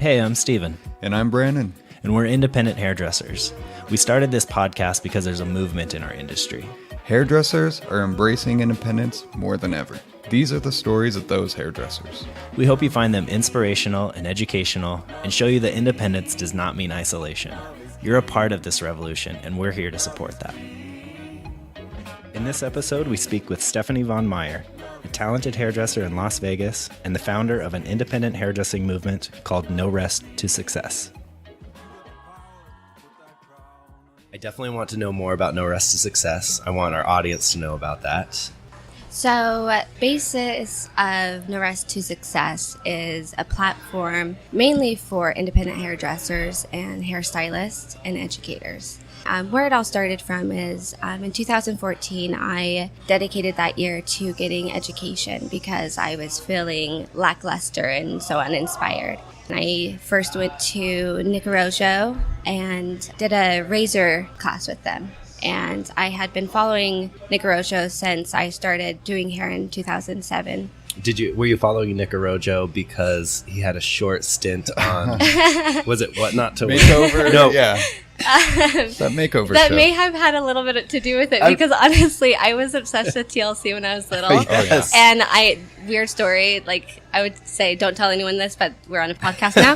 Hey, I'm Steven. And I'm Brandon. And we're independent hairdressers. We started this podcast because there's a movement in our industry. Hairdressers are embracing independence more than ever. These are the stories of those hairdressers. We hope you find them inspirational and educational and show you that independence does not mean isolation. You're a part of this revolution, and we're here to support that. In this episode, we speak with Stephanie Von Meijer, a talented hairdresser in Las Vegas and the founder of an independent hairdressing movement called No Rest to Success. I definitely want to know more about No Rest to Success. I want our audience to know about that. So, basis of No Rest to Success is a platform mainly for independent hairdressers and hairstylists and educators. Where it all started from is in 2014, I dedicated that year to getting education because I was feeling lackluster and so uninspired. I first went to Nicaragua and did a razor class with them. And I had been following Nicaragua since I started doing hair in 2007. Were you following Nicaragua because he had a short stint on, was it What Not to Makeover? No. Yeah. That makeover That show. may have had a little bit to do with it because honestly, I was obsessed with TLC when I was little. Yes. And weird story, like I would say, don't tell anyone this, but we're on a podcast now,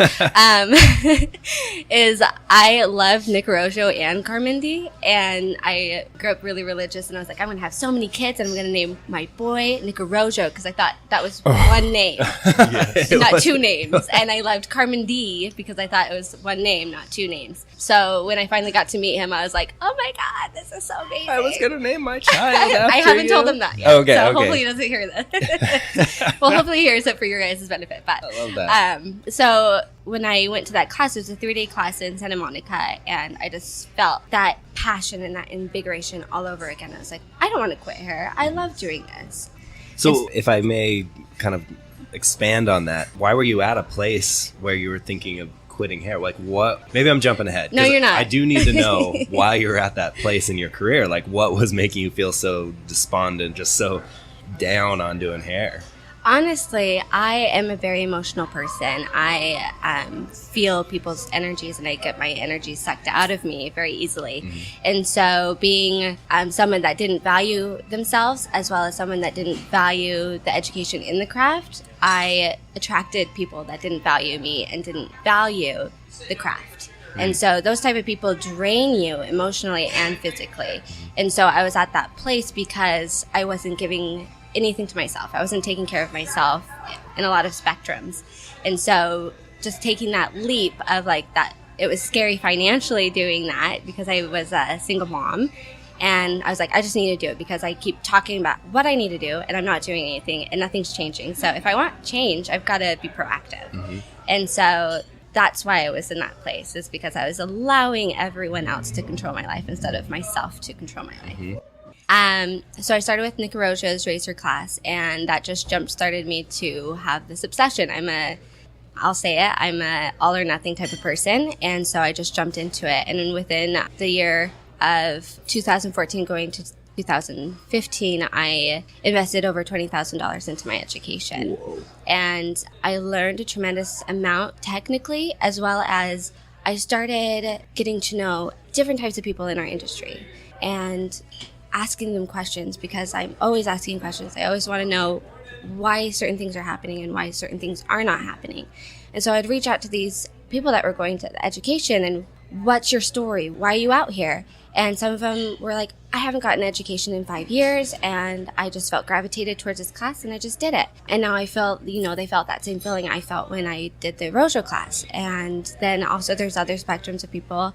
is I love Nicaragua and Carmindi, and I grew up really religious, and I was like, I'm going to have so many kids, and I'm going to name my boy Nicaragua, because I thought that was one name, not two names, and I loved Carmindi because I thought it was one name, not two names. So when I finally got to meet him, I was like, oh my God, this is so amazing. I was going to name my child after I haven't you. told him that yet. Okay, so okay. hopefully he doesn't hear that. Well, hopefully he hears it for your guys' benefit. But I love that. So when I went to that class, it was a 3-day class in Santa Monica, and I just felt that passion and that invigoration all over again. I was like, I don't want to quit hair. I love doing this. So if I may kind of expand on that, why were you at a place where you were thinking of quitting hair? Like what? Maybe I'm jumping ahead. No, you're not. I do need to know why you're at that place in your career. Like what was making you feel so despondent, just so down on doing hair? Honestly, I am a very emotional person. I feel people's energies, and I get my energy sucked out of me very easily. Mm-hmm. And so being someone that didn't value themselves, as well as someone that didn't value the education in the craft, I attracted people that didn't value me and didn't value the craft. Mm-hmm. And so those type of people drain you emotionally and physically. And so I was at that place because I wasn't giving anything to myself. I wasn't taking care of myself in a lot of spectrums. And so just taking that leap of like that, it was scary financially doing that because I was a single mom. And I was like, I just need to do it because I keep talking about what I need to do and I'm not doing anything and nothing's changing. So if I want change, I've got to be proactive. Mm-hmm. And so that's why I was in that place, is because I was allowing everyone else to control my life instead of myself to control my life. Mm-hmm. So I started with Nicaragua's razor class, and that just jump-started me to have this obsession. I'm a all or nothing type of person, and so I just jumped into it. And then within the year of 2014 going to 2015, I invested over $20,000 into my education. Whoa. And I learned a tremendous amount technically, as well as I started getting to know different types of people in our industry and asking them questions, because I'm always asking questions. I always want to know why certain things are happening and why certain things are not happening. And so I'd reach out to these people that were going to the education and, what's your story? Why are you out here? And some of them were like, I haven't gotten education in 5 years, and I just felt gravitated towards this class, and I just did it. And now I felt, they felt that same feeling I felt when I did the Rojo class. And then also there's other spectrums of people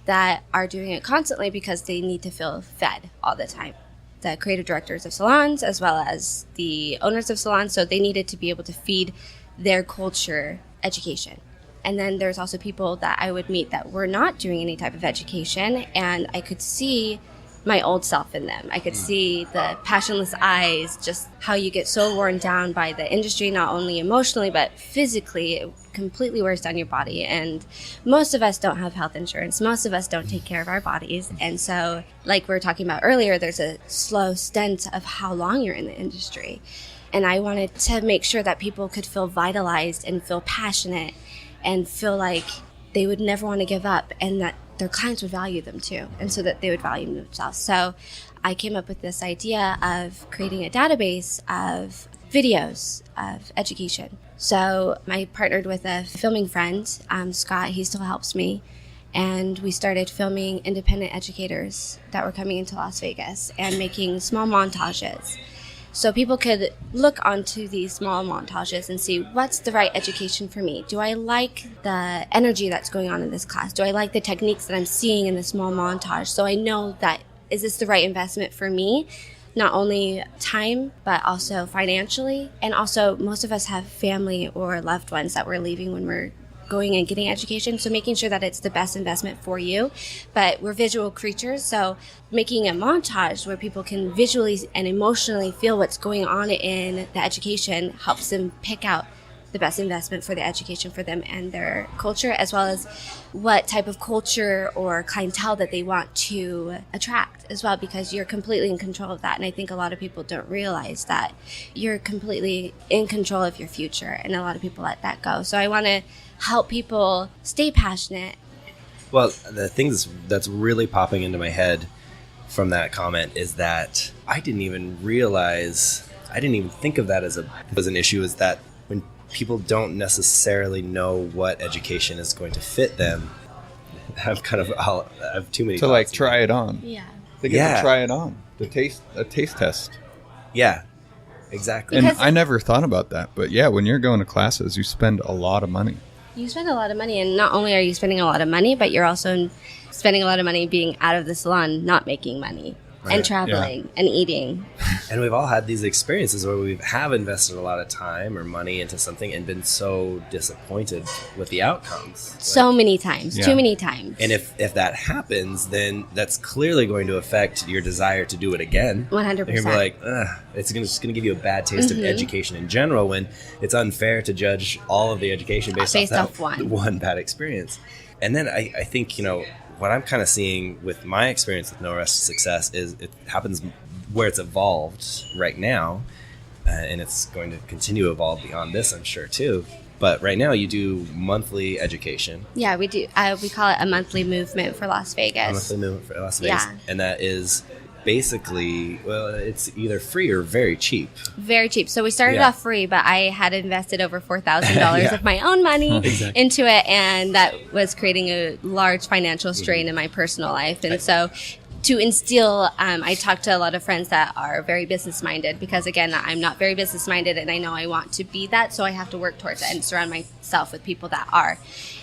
that are doing it constantly because they need to feel fed all the time. The creative directors of salons, as well as the owners of salons, so they needed to be able to feed their culture education. And then there's also people that I would meet that were not doing any type of education, and I could see my old self in them. I could see the passionless eyes, just how you get so worn down by the industry, not only emotionally, but physically. It completely wears down your body. And most of us don't have health insurance. Most of us don't take care of our bodies. And so, like we were talking about earlier, there's a slow stint of how long you're in the industry. And I wanted to make sure that people could feel vitalized and feel passionate and feel like they would never want to give up, and that their clients would value them too, and so that they would value themselves. So I came up with this idea of creating a database of videos of education. So I partnered with a filming friend, Scott. He still helps me. And we started filming independent educators that were coming into Las Vegas and making small montages. So people could look onto these small montages and see what's the right education for me. Do I like the energy that's going on in this class? Do I like the techniques that I'm seeing in the small montage? So I know that, is this the right investment for me? Not only time, but also financially. And also, most of us have family or loved ones that we're leaving when we're going and getting education. So making sure that it's the best investment for you. But we're visual creatures. So making a montage where people can visually and emotionally feel what's going on in the education helps them pick out the best investment for the education for them and their culture, as well as what type of culture or clientele that they want to attract as well, because you're completely in control of that. And I think a lot of people don't realize that you're completely in control of your future, and a lot of people let that go. So I want to help people stay passionate. Well, the thing that's really popping into my head from that comment is that I didn't even think of that as an issue, is that when people don't necessarily know what education is going to fit them, I have too many to like try it on. Yeah. They get to try it on. A taste test. Yeah, exactly. And I never thought about that, but yeah, when you're going to classes, you spend a lot of money. You spend a lot of money, and not only are you spending a lot of money, but you're also spending a lot of money being out of the salon, not making money. And traveling and eating. And we've all had these experiences where we have invested a lot of time or money into something and been so disappointed with the outcomes. So many times, too many times. And if that happens, then that's clearly going to affect your desire to do it again. 100%. You're going to be like, it's just going to give you a bad taste of education in general, when it's unfair to judge all of the education based off one bad experience. And then I think, what I'm kind of seeing with my experience with No Rest to Success is it happens where it's evolved right now, and it's going to continue to evolve beyond this, I'm sure, too. But right now you do monthly education. Yeah, we do. We call it a monthly movement for Las Vegas. A monthly movement for Las Vegas. Yeah. And that is basically, it's either free or very cheap. Very cheap. So we started off free, but I had invested over $4,000 of my own money into it, and that was creating a large financial strain in my personal life. And so to instill, I talked to a lot of friends that are very business-minded, because, again, I'm not very business-minded, and I know I want to be that, so I have to work towards it and surround myself with people that are.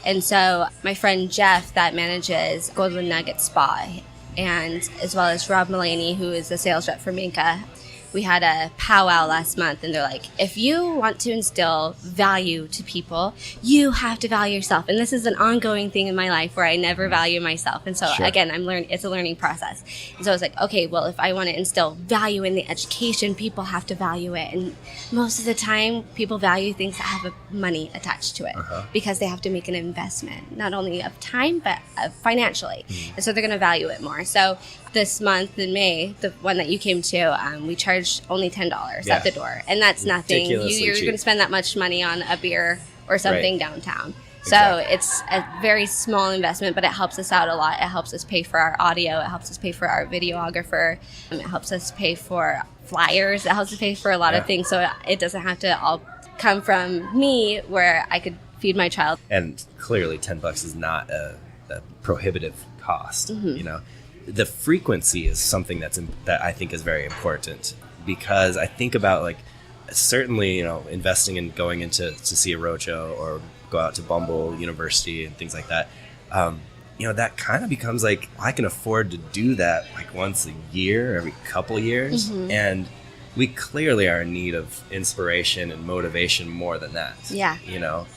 And so my friend Jeff, that manages Golden Nugget Spa, and as well as Rob Mulaney, who is the sales rep for Minka, we had a powwow last month, and they're like, if you want to instill value to people, you have to value yourself. And this is an ongoing thing in my life where I never value myself. And so again, it's a learning process. And so I was like, okay, well, if I want to instill value in the education, people have to value it. And most of the time, people value things that have money attached to it because they have to make an investment, not only of time, but financially. And so they're going to value it more. So this month in May, the one that you came to, we charged only $10 at the door. And that's nothing. You're going to spend that much money on a beer or something downtown. So it's a very small investment, but it helps us out a lot. It helps us pay for our audio. It helps us pay for our videographer. It helps us pay for flyers. It helps us pay for a lot of things. So it doesn't have to all come from me, where I could feed my child. And clearly $10 is not a prohibitive cost, The frequency is something that I think is very important, because I think about, certainly, investing in going into to see a roadshow or go out to Bumble University and things like that. That kind of becomes I can afford to do that once a year, every couple years. And we clearly are in need of inspiration and motivation more than that. Yeah.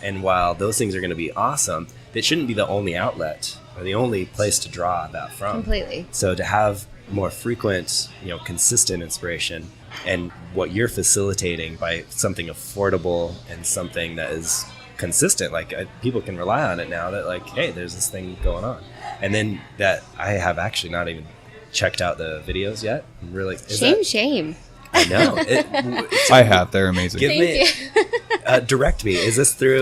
And while those things are going to be awesome, it shouldn't be the only outlet or the only place to draw that from. Completely. So to have more frequent, consistent inspiration, and what you're facilitating by something affordable and something that is consistent, people can rely on it now that hey, there's this thing going on. And then that I have actually not even checked out the videos yet. I'm really shame. I know. I have. They're amazing. Direct me. Is this through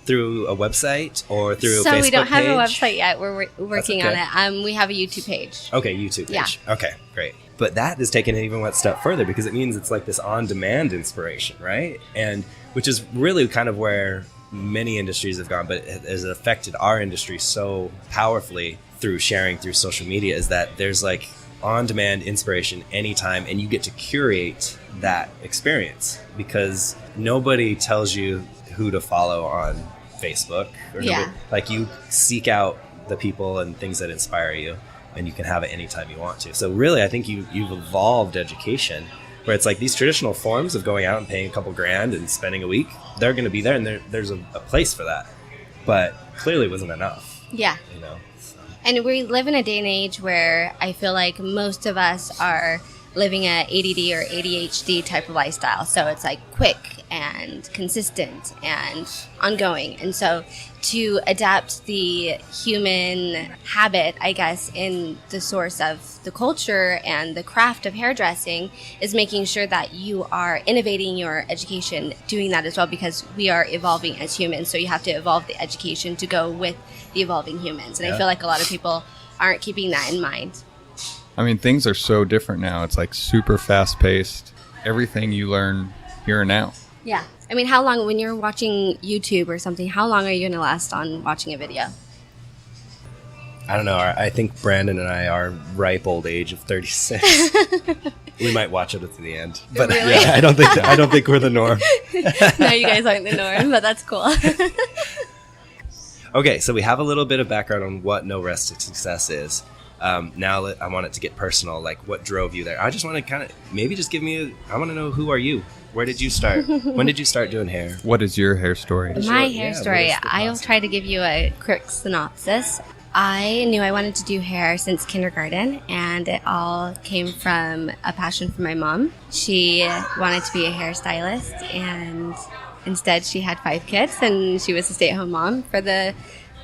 through a website or through a Facebook page? So we don't have a website yet. We're working on it. We have a YouTube page. Okay, YouTube page. Yeah. Okay, great. But that is taking it even one step further because it means it's like this on-demand inspiration, right? And which is really kind of where many industries have gone, but it has affected our industry so powerfully through sharing through social media, is that there's like on-demand inspiration anytime, and you get to curate that experience because nobody tells you who to follow on Facebook. Or like you seek out the people and things that inspire you, and you can have it anytime you want to. So really, I think you've evolved education where it's like these traditional forms of going out and paying a couple grand and spending a week, they're going to be there, and there's a place for that. But clearly it wasn't enough. Yeah. You know? So. And we live in a day and age where I feel like most of us are living a ADD or ADHD type of lifestyle. So it's like quick and consistent and ongoing. And so to adapt the human habit, I guess, in the source of the culture and the craft of hairdressing is making sure that you are innovating your education, doing that as well, because we are evolving as humans. So you have to evolve the education to go with the evolving humans. And I feel like a lot of people aren't keeping that in mind. I mean, things are so different now. It's like super fast paced. Everything you learn here and now. Yeah. I mean, how long, when you're watching YouTube or something, how long are you going to last on watching a video? I don't know. I think Brandon and I are ripe old age of 36. We might watch it to the end. But really? Yeah, I don't think we're the norm. No, you guys aren't the norm, but that's cool. Okay, so we have a little bit of background on what No Rest to Success is. Now I want it to get personal, like what drove you there. I just want to kind of maybe just give me I want to know, who are you? Where did you start? When did you start doing hair? What is your hair story? My hair story, I'll try to give you a quick synopsis. I knew I wanted to do hair since kindergarten, and it all came from a passion for my mom. She wanted to be a hairstylist, and instead she had 5 kids, and she was a stay-at-home mom for the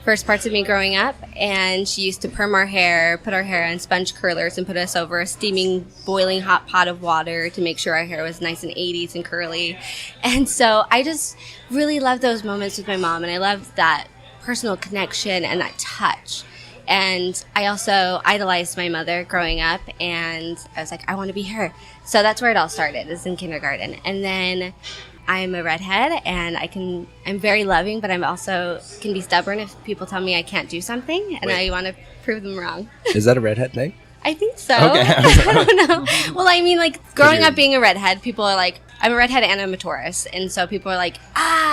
first parts of me growing up, and she used to perm our hair, put our hair in sponge curlers, and put us over a steaming, boiling hot pot of water to make sure our hair was nice and 80s and curly. And so I just really loved those moments with my mom, and I loved that personal connection and that touch. And I also idolized my mother growing up, and I was like, I want to be her. So that's where it all started, is in kindergarten. And then I'm a redhead, and I'm very loving, but I'm also can be stubborn if people tell me I can't do something, and I want to prove them wrong. Is that a redhead thing? I think so. Okay. I don't know. Well, I mean, like, growing up being a redhead, people are like, I'm a redhead and I'm a Taurus, and so people are like,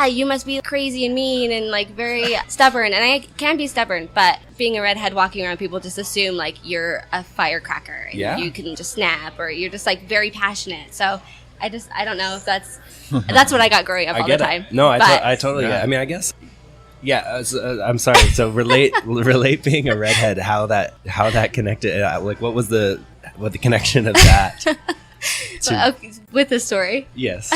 you must be crazy and mean and, like, very stubborn, and I can be stubborn, but being a redhead walking around, people just assume, like, you're a firecracker, and you can just snap, or you're just, like, very passionate, so I don't know if that's what I got growing up all the time. No, I totally get it. I mean, I guess, I'm sorry. So relate being a redhead, how that connected. Like, what the connection of that? With the story. Yes.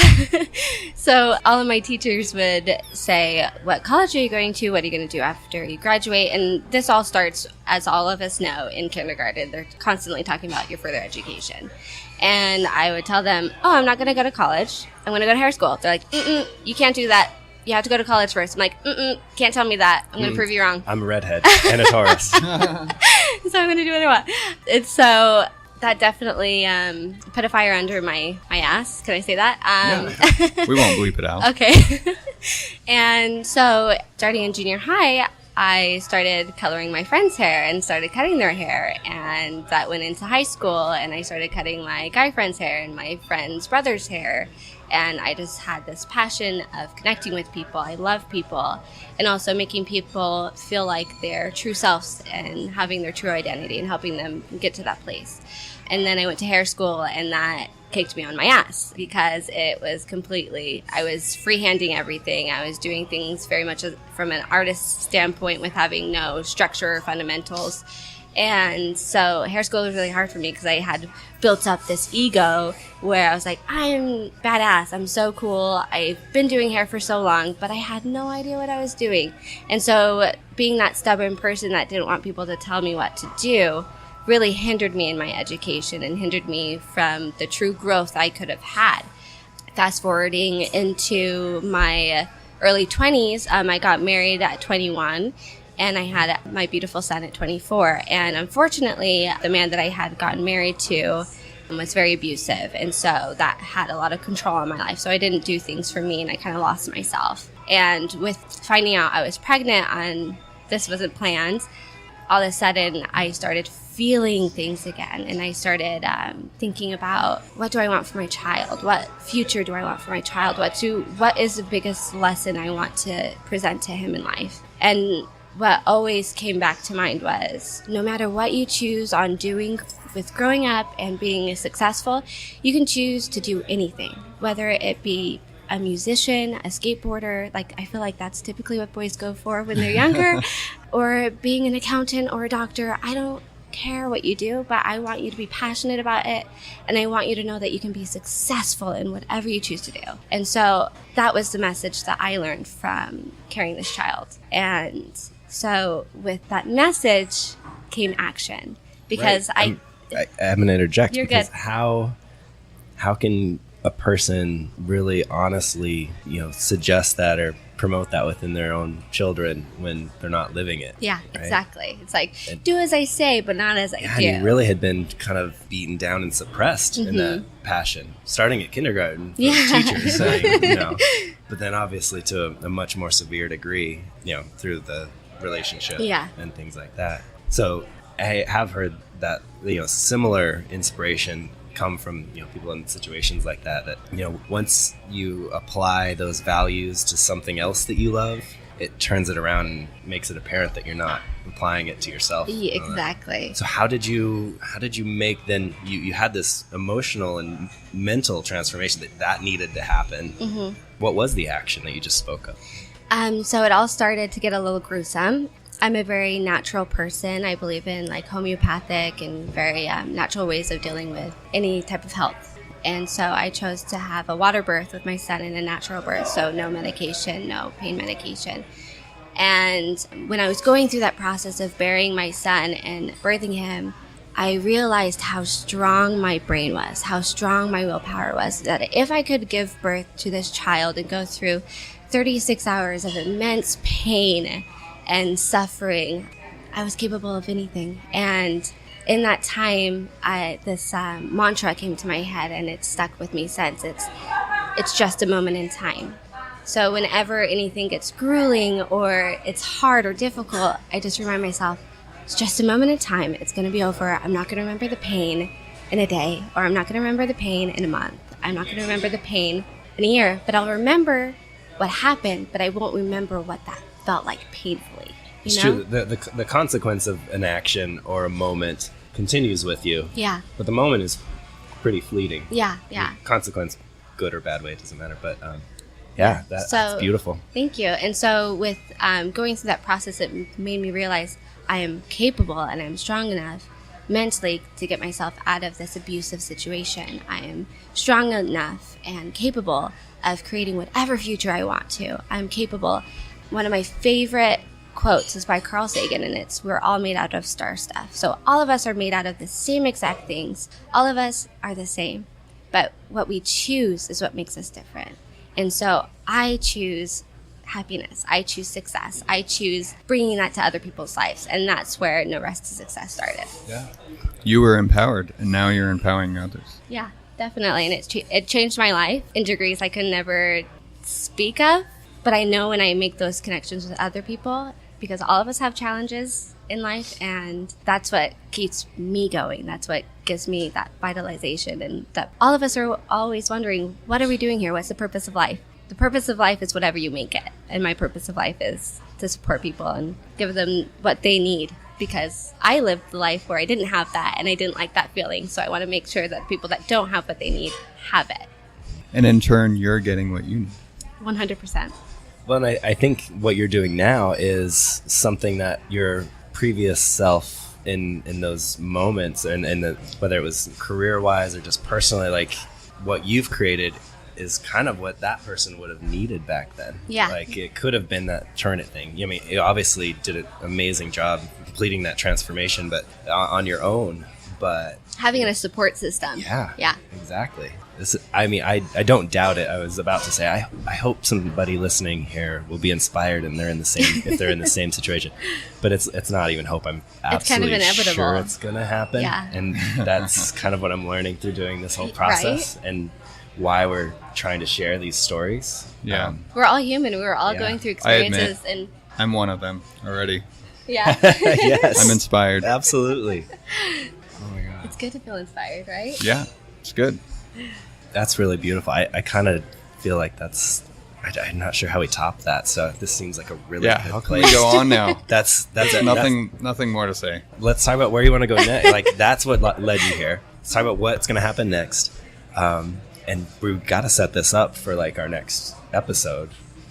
So all of my teachers would say, what college are you going to? What are you going to do after you graduate? And this all starts, as all of us know, in kindergarten. They're constantly talking about your further education. And I would tell them, I'm not going to go to college. I'm going to go to hair school. They're like, you can't do that. You have to go to college first. I'm like, can't tell me that. I'm going to prove you wrong. I'm a redhead and a Taurus. So I'm going to do what I want. And so that definitely put a fire under my ass. Can I say that? We won't bleep it out. Okay. And so starting in junior high, I started coloring my friends' hair and started cutting their hair, and that went into high school, and I started cutting my guy friend's hair and my friend's brother's hair, and I just had this passion of connecting with people. I love people, and also making people feel like their true selves and having their true identity and helping them get to that place. And then I went to hair school, and that kicked me on my ass because it was I was freehanding everything. I was doing things very much from an artist standpoint with having no structure or fundamentals. And so hair school was really hard for me because I had built up this ego where I was like, I'm badass. I'm so cool. I've been doing hair for so long, but I had no idea what I was doing. And so being that stubborn person that didn't want people to tell me what to do really hindered me in my education and hindered me from the true growth I could have had. Fast forwarding into my early 20s, I got married at 21. And I had my beautiful son at 24. And unfortunately, the man that I had gotten married to was very abusive. And so that had a lot of control on my life. So I didn't do things for me, and I kind of lost myself. And with finding out I was pregnant and this wasn't planned, all of a sudden I started feeling things again. And I started thinking about, what do I want for my child? What future do I want for my child? What is the biggest lesson I want to present to him in life? And what always came back to mind was, no matter what you choose on doing with growing up and being successful, you can choose to do anything, whether it be a musician, a skateboarder. Like, I feel like that's typically what boys go for when they're younger, or being an accountant or a doctor. I don't care what you do, but I want you to be passionate about it, and I want you to know that you can be successful in whatever you choose to do. And so that was the message that I learned from carrying this child. And so with that message came action, because I'm going to interject. You're because good. How can a person really honestly, suggest that or promote that within their own children when they're not living it? Yeah, right? exactly. It's like, do as I say, but not as I do. And you really had been kind of beaten down and suppressed in that passion, starting at kindergarten from teachers saying, but then obviously to a much more severe degree, through the relationship and things like that. So I have heard that, similar inspiration come from, people in situations like that, once you apply those values to something else that you love, it turns it around and makes it apparent that you're not applying it to yourself. Yeah, exactly. So how did you make then, you had this emotional and mental transformation that needed to happen. What was the action that you just spoke of? So it all started to get a little gruesome. I'm a very natural person. I believe in like homeopathic and very natural ways of dealing with any type of health. And so I chose to have a water birth with my son and a natural birth. So no medication, no pain medication. And when I was going through that process of burying my son and birthing him, I realized how strong my brain was, how strong my willpower was, that if I could give birth to this child and go through 36 hours of immense pain and suffering, I was capable of anything. And in that time, this mantra came to my head, and it's stuck with me since. It's just a moment in time. So whenever anything gets grueling or it's hard or difficult, I just remind myself, it's just a moment in time. It's going to be over. I'm not going to remember the pain in a day, or I'm not going to remember the pain in a month. I'm not going to remember the pain in a year, but I'll remember what happened, but I won't remember what that felt like painfully. It's true. The consequence of an action or a moment continues with you. Yeah. But the moment is pretty fleeting. Yeah. The consequence, good or bad way, it doesn't matter. But that's beautiful. Thank you. And so with going through that process, it made me realize I am capable and I'm strong enough mentally to get myself out of this abusive situation. I am strong enough and capable of creating whatever future I want to. I'm capable. One of my favorite quotes is by Carl Sagan, and it's, we're all made out of star stuff. So all of us are made out of the same exact things. All of us are the same. But what we choose is what makes us different. And so I choose happiness. I choose success. I choose bringing that to other people's lives. And that's where No Rest to Success started. Yeah. You were empowered, and now you're empowering others. Yeah, definitely. And it changed my life in degrees I could never speak of. But I know when I make those connections with other people, because all of us have challenges in life, and that's what keeps me going. That's what gives me that vitalization. And that all of us are always wondering, what are we doing here? What's the purpose of life? The purpose of life is whatever you make it. And my purpose of life is to support people and give them what they need, because I lived the life where I didn't have that, and I didn't like that feeling. So I want to make sure that people that don't have what they need have it. And in turn, you're getting what you need. 100%. Well, and I think what you're doing now is something that your previous self in those moments, and whether it was career-wise or just personally, like what you've created is kind of what that person would have needed back then. Yeah. Like it could have been that turn it thing. I mean, you obviously did an amazing job completing that transformation, but on your own. but having a support system. Yeah, exactly. I don't doubt it. I was about to say, I hope somebody listening here will be inspired and they're in the same, if they're in the same situation, but it's not even hope. I'm absolutely it's kind of inevitable. sure it's going to happen. Yeah. And that's kind of what I'm learning through doing this whole process, and why we're trying to share these stories. Yeah. We're all human. We're all going through experiences. And I'm one of them already. yeah. Yes. I'm inspired. Absolutely. Oh my God. It's good to feel inspired, right? Yeah, it's good. That's really beautiful. I kind of feel like I'm not sure how we top that. So this seems like a really good How can place. we go on now? That's Nothing more to say. Let's talk about where you want to go next. Like, that's what led you here. Let's talk about what's going to happen next. And we've got to set this up for like our next episode.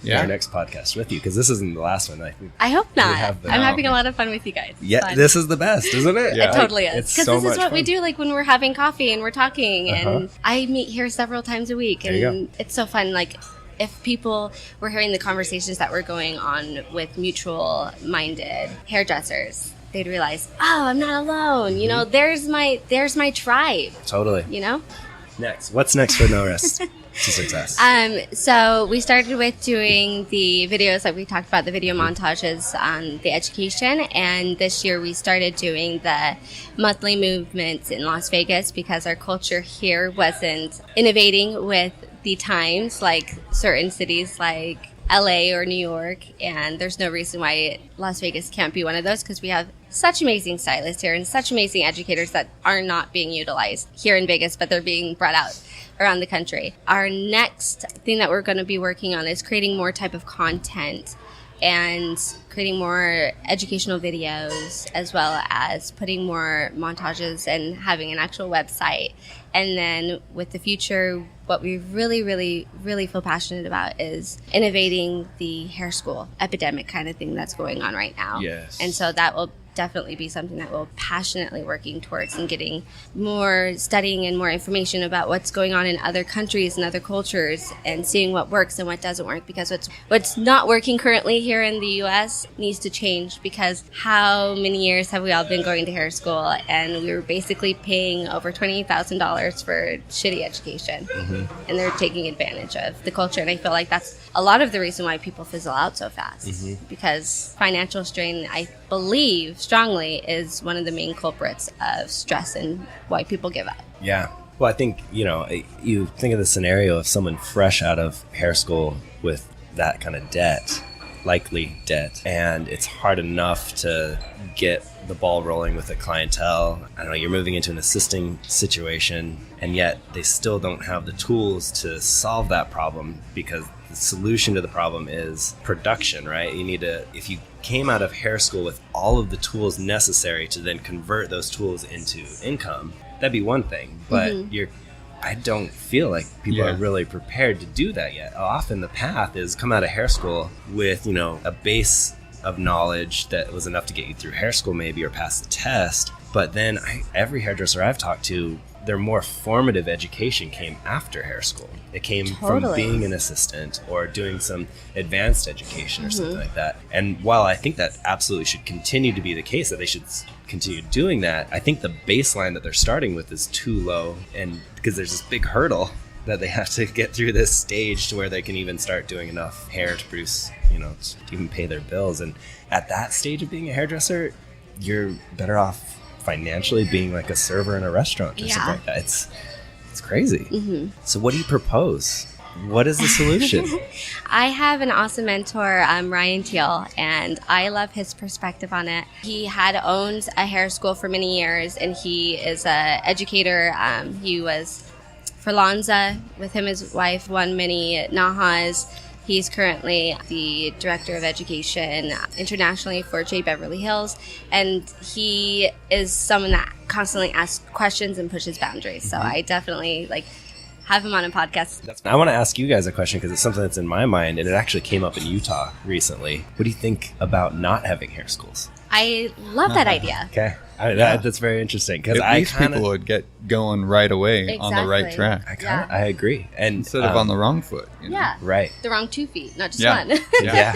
Our next podcast with you, because this isn't the last one. I hope not. I'm having a lot lot of fun with you guys. It's Yeah, fun. This is the best, isn't it? It totally is. It's Because so this is much what we fun. do, like when we're having coffee and we're talking. Uh-huh. And I meet here several times a week, There you and it's so fun. Like, if people were hearing the conversations that were going on with mutual-minded hairdressers, they'd realize, oh, I'm not alone. You know, there's my tribe. Totally. You know. What's next for No Rest to Success? So we started with doing the videos that we talked about, the video montages on the education. And this year we started doing the monthly movements in Las Vegas, because our culture here wasn't innovating with the times like certain cities like LA or New York. And there's no reason why Las Vegas can't be one of those, because we have such amazing stylists here and such amazing educators that are not being utilized here in Vegas, but they're being brought out around the country. Our next thing that we're going to be working on is creating more type of content and creating more educational videos, as well as putting more montages and having an actual website. And then with the future, what we really, really, really feel passionate about is innovating the hair school epidemic kind of thing that's going on right now. Yes. And so that will definitely be something that we're passionately working towards, and getting more studying and more information about what's going on in other countries and other cultures, and seeing what works and what doesn't work, because what's not working currently here in the U.S. needs to change. Because how many years have we all been going to hair school, and we were basically paying over $20,000 for shitty education, and they're taking advantage of the culture. And I feel like that's a lot of the reason why people fizzle out so fast, because financial strain, I believe strongly, is one of the main culprits of stress and why people give up. Yeah. Well, I think, you think of the scenario of someone fresh out of hair school with that kind of debt, likely debt, and it's hard enough to get the ball rolling with a clientele. I don't know, you're moving into an assisting situation, and yet they still don't have the tools to solve that problem, because the solution to the problem is production, right? You need to, if you came out of hair school with all of the tools necessary to then convert those tools into income, that'd be one thing. But I don't feel like people are really prepared to do that yet. Often the path is come out of hair school with, a base of knowledge that was enough to get you through hair school maybe, or pass the test. But then every hairdresser I've talked to, their more formative education came after hair school. It came from being an assistant or doing some advanced education or something like that. And while I think that absolutely should continue to be the case, that they should continue doing that, I think the baseline that they're starting with is too low, and because there's this big hurdle that they have to get through this stage to where they can even start doing enough hair to produce, to even pay their bills. And at that stage of being a hairdresser, you're better off financially being like a server in a restaurant or something like that. It's crazy. So what do you propose? What is the solution? I have an awesome mentor, Ryan Teal, and I love his perspective on it. He had owned a hair school for many years, and he is an educator. He was for Lanza with him, his wife, won many Nahas. He's currently the director of education internationally for J. Beverly Hills, and he is someone that constantly asks questions and pushes boundaries. So I definitely have him on a podcast. I want to ask you guys a question, because it's something that's in my mind, and it actually came up in Utah recently. What do you think about not having hair schools? I love that idea. Okay. That's very interesting because At least people would get going right away on the right track I agree. And instead of on the wrong foot. You know? Yeah. Right. The wrong 2 feet, not just Yeah. one. Yeah.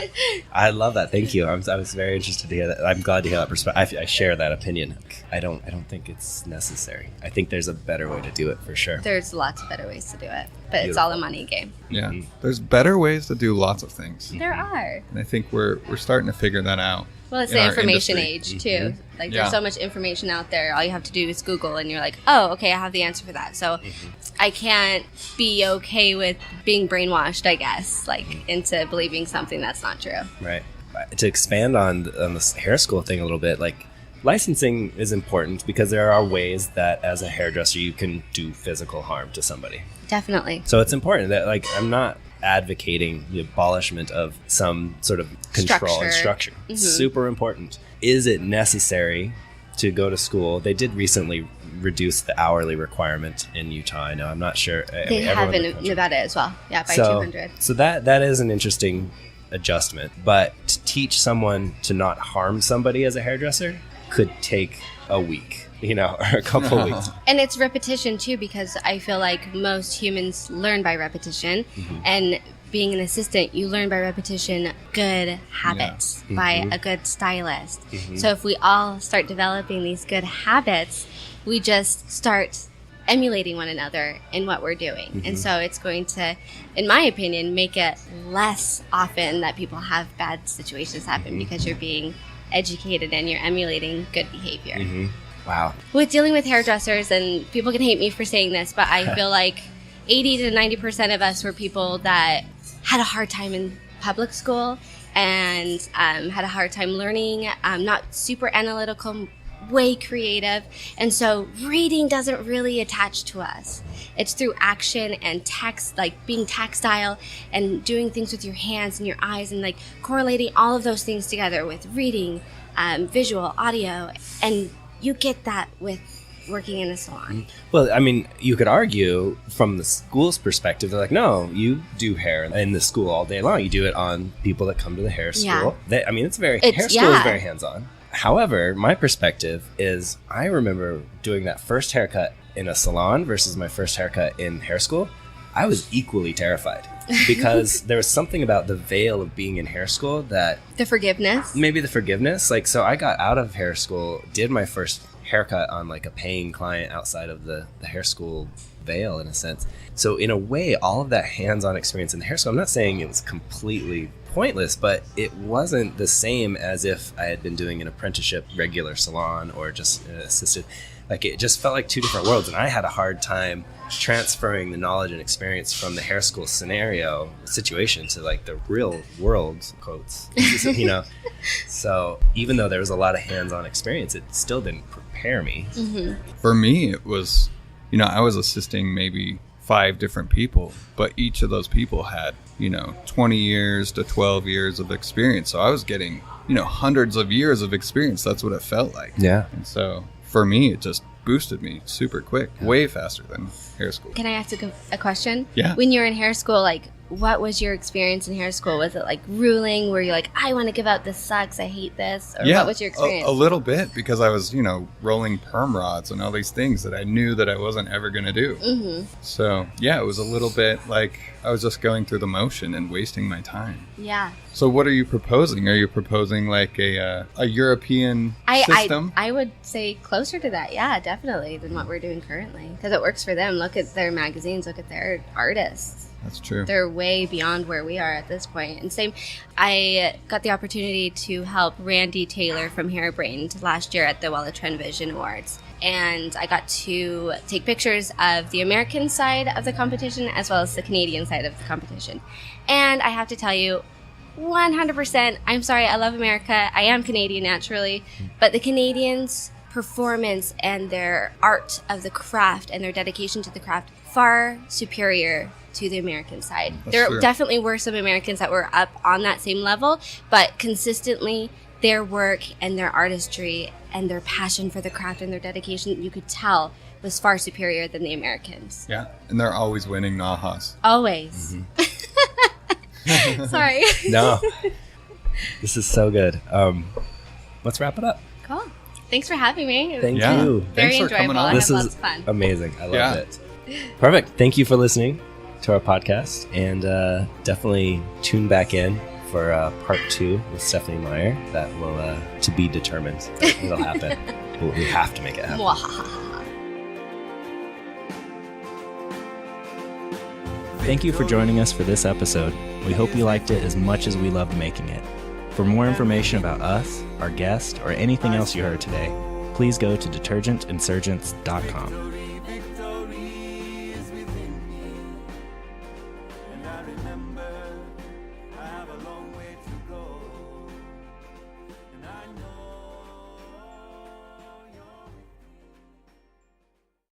I love that. Thank you. I was very interested to hear that. I'm glad to hear that perspective. I share that opinion. I don't think it's necessary. I think there's a better way to do it for sure. There's lots of better ways to do it, but it's all a money game. Yeah. There's better ways to do lots of things. There are. And I think we're starting to figure that out. Well, it's in the our information industry. age, too. Like, Yeah. there's so much information out there. All you have to do is Google, and you're like, oh, okay, I have the answer for that. So I can't be okay with being brainwashed, I guess, like, into believing something that's not true. Right. To expand on this hair school thing a little bit, like, licensing is important because there are ways that as a hairdresser you can do physical harm to somebody. Definitely. So it's important that, like, I'm not advocating the abolishment of some sort of control and structure. It's super important. Is it necessary to go to school? They did recently reduce the hourly requirement in Utah. I know. I'm not sure. They have in Nevada as well. Yeah, by 200. So that is an interesting adjustment. But to teach someone to not harm somebody as a hairdresser could take a week, or a couple weeks. And it's repetition too, because I feel like most humans learn by repetition, and being an assistant, you learn by repetition good habits by a good stylist. So if we all start developing these good habits, we just start emulating one another in what we're doing. And so it's going to, in my opinion, make it less often that people have bad situations happen because you're being educated and you're emulating good behavior. Wow. With dealing with hairdressers, and people can hate me for saying this, but I feel like 80 to 90% of us were people that had a hard time in public school and had a hard time learning, not super analytical, way creative. And so reading doesn't really attach to us. It's through action and text, like being tactile and doing things with your hands and your eyes and like correlating all of those things together with reading, visual, audio, and you get that with working in a salon. Well, I mean, you could argue from the school's perspective, they're like, no, you do hair in the school all day long. You do it on people that come to the hair school. Yeah. Hair school is very hands-on. However, my perspective is I remember doing that first haircut in a salon versus my first haircut in hair school. I was equally terrified because there was something about the veil of being in hair school that... The forgiveness? Maybe the forgiveness. Like, so I got out of hair school, did my first haircut on like a paying client outside of the hair school veil in a sense. So in a way, all of that hands-on experience in the hair school, I'm not saying it was completely pointless, but it wasn't the same as if I had been doing an apprenticeship regular salon or just assisted. Like, it just felt like two different worlds, and I had a hard time transferring the knowledge and experience from the hair school situation to like the real world, quotes, So even though there was a lot of hands-on experience, it still didn't prepare me. For me, it was, I was assisting maybe 5 different people, but each of those people had 20 years to 12 years of experience. So I was getting hundreds of years of experience. That's what it felt like. Yeah. And so for me, it just boosted me super quick, way faster than hair school. Can I ask a question? Yeah. When you were in hair school, like, what was your experience in hair school? Was it like ruling? Were you like, I want to give out, this sucks, I hate this? Or what was your experience? A little bit, because I was, rolling perm rods and all these things that I knew that I wasn't ever going to do. So, yeah, it was a little bit like I was just going through the motion and wasting my time. Yeah. So what are you proposing? Are you proposing like a European system? I would say closer to that, yeah, definitely, than what we're doing currently. Because it works for them. Look at their magazines, look at their artists. That's true. They're way beyond where we are at this point. And same, I got the opportunity to help Randy Taylor from Hairbrained last year at the Wella Trend Vision Awards. And I got to take pictures of the American side of the competition as well as the Canadian side of the competition. And I have to tell you, 100%, I'm sorry, I love America. I am Canadian naturally. But the Canadians' performance and their art of the craft and their dedication to the craft far superior to the American side. There true. Definitely were some Americans that were up on that same level, but consistently their work and their artistry and their passion for the craft and their dedication, you could tell, was far superior than the Americans. Yeah, and they're always winning Nahas. Always. Sorry. No, this is so good. let's wrap it up. Cool. Thanks for having me. Thank Yeah. you. Very Thanks for coming enjoyable. on. I This had is lots of fun. amazing. I love Yeah. it. Perfect. Thank you for listening to our podcast, and definitely tune back in for part 2 with Stephanie Meijer. That will to be determined. It'll happen. We have to make it happen. Thank you for joining us for this episode. We hope you liked it as much as we loved making it. For more information about us, our guest, or anything else you heard today, please go to detergentinsurgents.com. I have a long